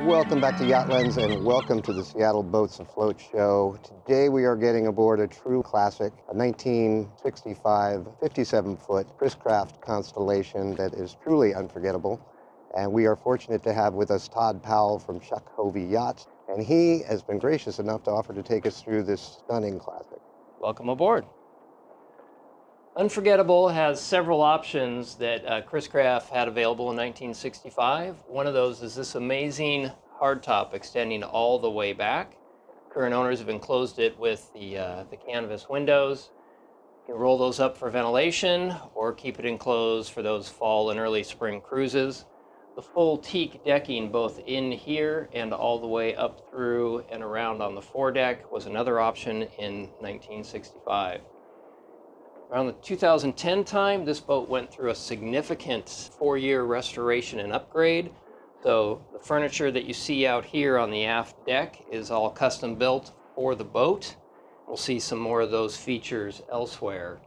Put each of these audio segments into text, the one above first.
Welcome back to YachtLens and welcome to the Seattle Boats Afloat Show. Today we are getting aboard a true classic, a 1965 57-foot Chris Craft Constellation that is truly unforgettable. And we are fortunate to have with us Todd Powell from Hovey Yachts, and he has been gracious enough to offer to take us through this stunning classic. Welcome aboard. Unforgettable has several options that Chris Craft had available in 1965. One of those is this amazing hardtop extending all the way back. Current owners have enclosed it with the canvas windows. You can roll those up for ventilation or keep it enclosed for those fall and early spring cruises. The full teak decking both in here and all the way up through and around on the foredeck was another option in 1965. Around the 2010 time, this boat went through a significant 4-year restoration and upgrade. So the furniture that you see out here on the aft deck is all custom built for the boat. We'll see some more of those features elsewhere.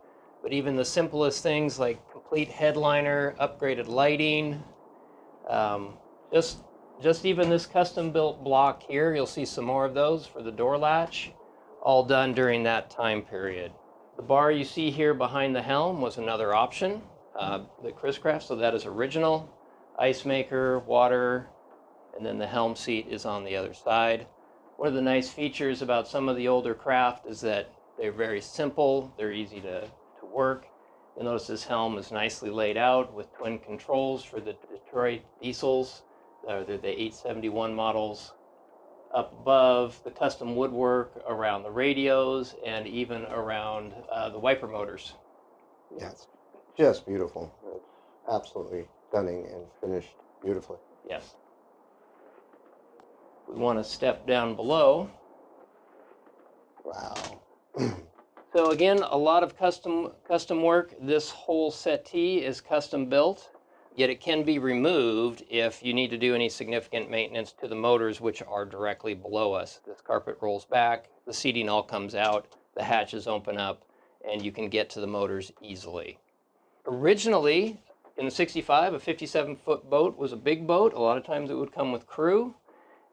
But even the simplest things like complete headliner, upgraded lighting, just even this custom built block here, you'll see some more of those for the door latch, all done during that time period. The bar you see here behind the helm was another option, the Chris Craft, so that is original. Ice maker, water, and then the helm seat is on the other side. One of the nice features about some of the older craft is that they're very simple, they're easy to work. You'll notice this helm is nicely laid out with twin controls for the Detroit diesels. They're the 871 models. Up above, the custom woodwork around the radios and even around the wiper motors. Yeah, it's just beautiful. It's absolutely stunning and finished beautifully. Yes. We want to step down below. Wow. So again, a lot of custom work. This whole settee is custom built, yet it can be removed if you need to do any significant maintenance to the motors, which are directly below us. This carpet rolls back, the seating all comes out, the hatches open up, and you can get to the motors easily. Originally, in the 65, a 57-foot boat was a big boat. A lot of times it would come with crew.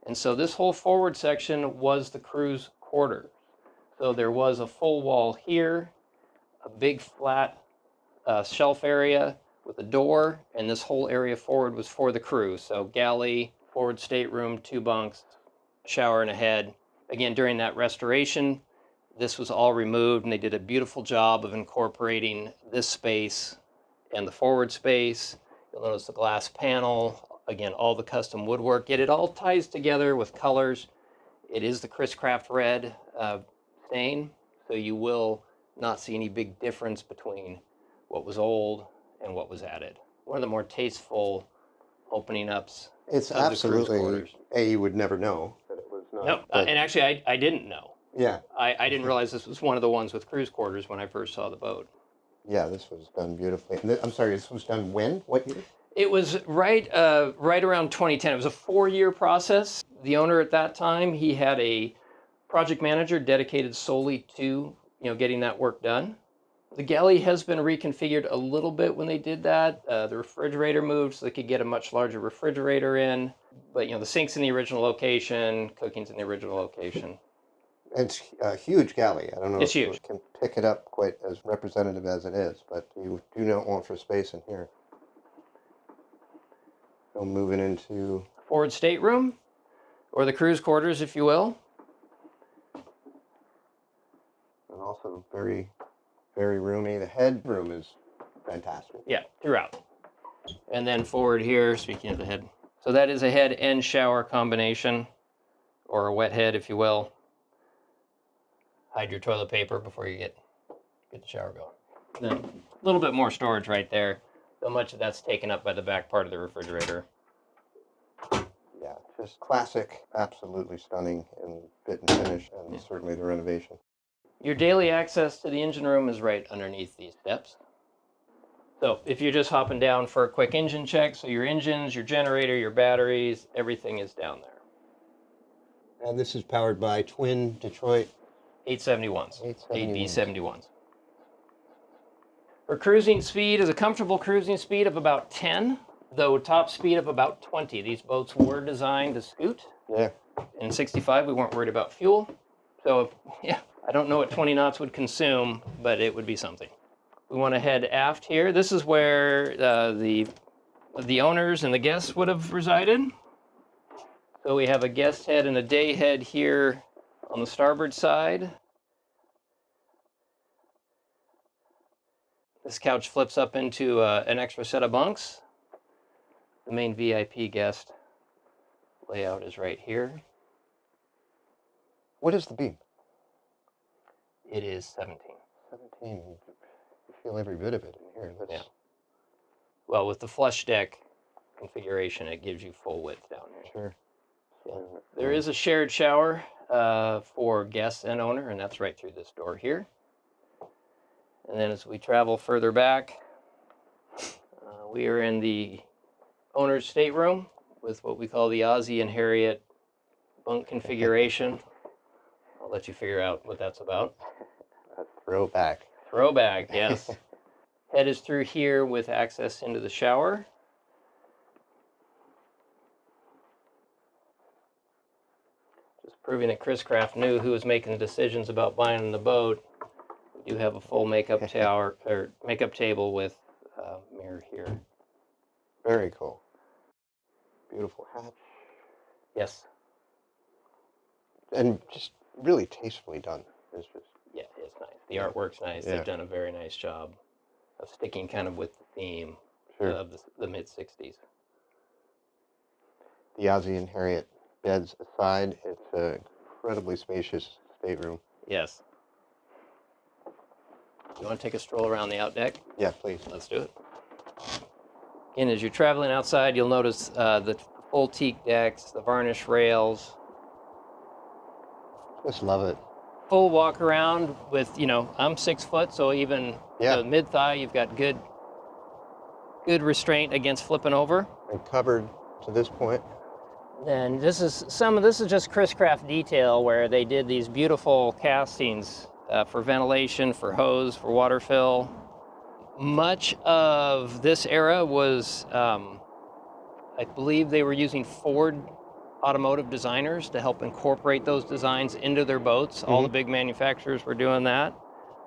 And so this whole forward section was the crew's quarters. So there was a full wall here, a big flat shelf area with a door, and this whole area forward was for the crew. So galley, forward stateroom, 2 bunks, shower and a head. Again, during that restoration, this was all removed, and they did a beautiful job of incorporating this space and the forward space. You'll notice the glass panel, again, all the custom woodwork. Yet it all ties together with colors. It is the Chris Craft red stain, so you will not see any big difference between what was old and what was added. One of the more tasteful opening ups. It's absolutely, you would never know that it was not. Nope, and actually I didn't know. Yeah. I didn't realize this was one of the ones with cruise quarters when I first saw the boat. Yeah, this was done beautifully. I'm sorry, this was done when? What year? It was right around 2010. It was a 4-year process. The owner at that time, he had a project manager dedicated solely to getting that work done. The galley has been reconfigured a little bit when they did that. The refrigerator moved so they could get a much larger refrigerator in. But the sink's in the original location, cooking's in the original location. It's a huge galley. I don't know if you can pick it up quite as representative as it is, but you do not want for space in here. So moving into forward stateroom, or the cruise quarters, if you will. And also very, very roomy. The headroom is fantastic. Yeah, throughout. And then forward here, speaking of the head. So that is a head and shower combination, or a wet head, if you will. Hide your toilet paper before you get the shower going. Then a little bit more storage right there. So much of that's taken up by the back part of the refrigerator. Yeah, just classic, absolutely stunning in fit and finish, and certainly the renovation. Your daily access to the engine room is right underneath these steps. So if you're just hopping down for a quick engine check, so your engines, your generator, your batteries, everything is down there. And this is powered by twin Detroit 871s. 8B71s. For cruising speed is a comfortable cruising speed of about 10. Though top speed of about 20. These boats were designed to scoot. Yeah. In 65, we weren't worried about fuel. So, yeah, I don't know what 20 knots would consume, but it would be something. We want to head aft here. This is where the owners and the guests would have resided. So we have a guest head and a day head here on the starboard side. This couch flips up into an extra set of bunks. The main VIP guest layout is right here. What is the beam? It is 17. 17. You feel every bit of it in here. That's... Yeah. Well, with the flush deck configuration, it gives you full width down here. Sure. Yeah. There is a shared shower for guests and owner, and that's right through this door here. And then as we travel further back, we are in the owner's stateroom with what we call the Ozzie and Harriet bunk configuration. I'll let you figure out what that's about. A throwback. Throwback, yes. Head is through here with access into the shower. Just proving that Chris Craft knew who was making the decisions about buying the boat. We do have a full makeup tower or makeup table with mirror here. Very cool. Beautiful hatch. Yes. And just really tastefully done. It's just... Yeah, it's nice. The artwork's nice. Yeah. They've done a very nice job of sticking kind of with the theme of the mid-60s. The Ozzie and Harriet beds aside, it's an incredibly spacious stateroom. Yes. You want to take a stroll around the outdeck? Yeah, please. Let's do it. Again, as you're traveling outside, you'll notice the full teak decks, the varnish rails. Just love it. Full walk around with, I'm 6 foot, so even mid-thigh, you've got good restraint against flipping over. And covered to this point. And this is just Chris Craft detail where they did these beautiful castings for ventilation, for hose, for water fill. Much of this era was, I believe they were using Ford automotive designers to help incorporate those designs into their boats. All the big manufacturers were doing that.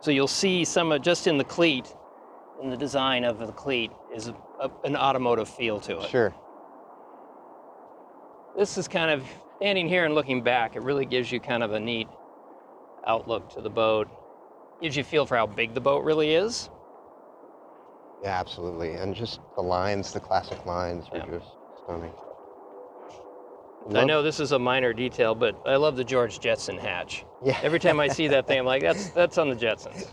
So you'll see some of, just in the cleat, in the design of the cleat, is an automotive feel to it. Sure. This is kind of, standing here and looking back, it really gives you kind of a neat outlook to the boat. Gives you a feel for how big the boat really is. Yeah, absolutely. And just the lines, the classic lines are just stunning. I know this is a minor detail, but I love the George Jetson hatch. Yeah. Every time I see that thing, I'm like, that's on the Jetsons.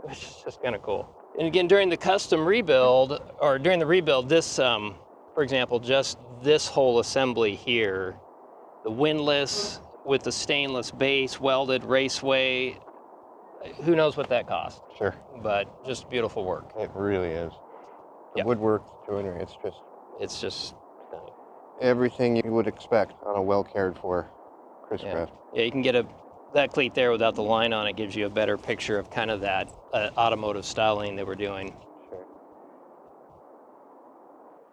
Which is just kind of cool. And again, during the custom rebuild, or during the rebuild, this, for example, just this whole assembly here, the windlass with the stainless base, welded raceway, who knows what that cost? Sure. But just beautiful work. It really is. The woodwork, joinery, it's just stunning. Everything you would expect on a well cared for Chris Craft. Yeah, you can get that cleat there without the line on it gives you a better picture of kind of that automotive styling they were doing. Sure.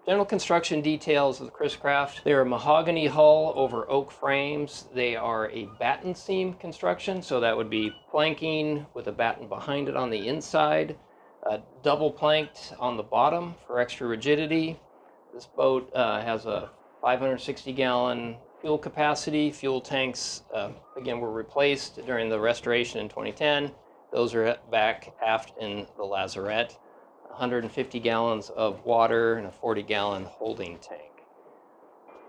General construction details of the Chris Craft. They're a mahogany hull over oak frames. They are a batten seam construction, so that would be planking with a batten behind it on the inside. Double planked on the bottom for extra rigidity. This boat has a 560-gallon fuel capacity. Fuel tanks, again, were replaced during the restoration in 2010. Those are back aft in the lazarette. 150 gallons of water and a 40-gallon holding tank.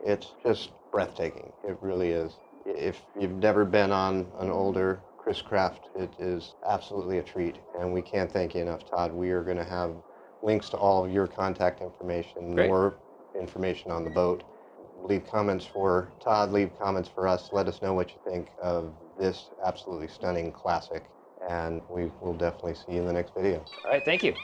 It's just breathtaking. It really is. If you've never been on an older Chris Craft, it is absolutely a treat. And we can't thank you enough, Todd. We are going to have links to all of your contact information, more information on the boat. Leave comments for Todd, leave comments for us. Let us know what you think of this absolutely stunning classic. And we will definitely see you in the next video. All right, thank you.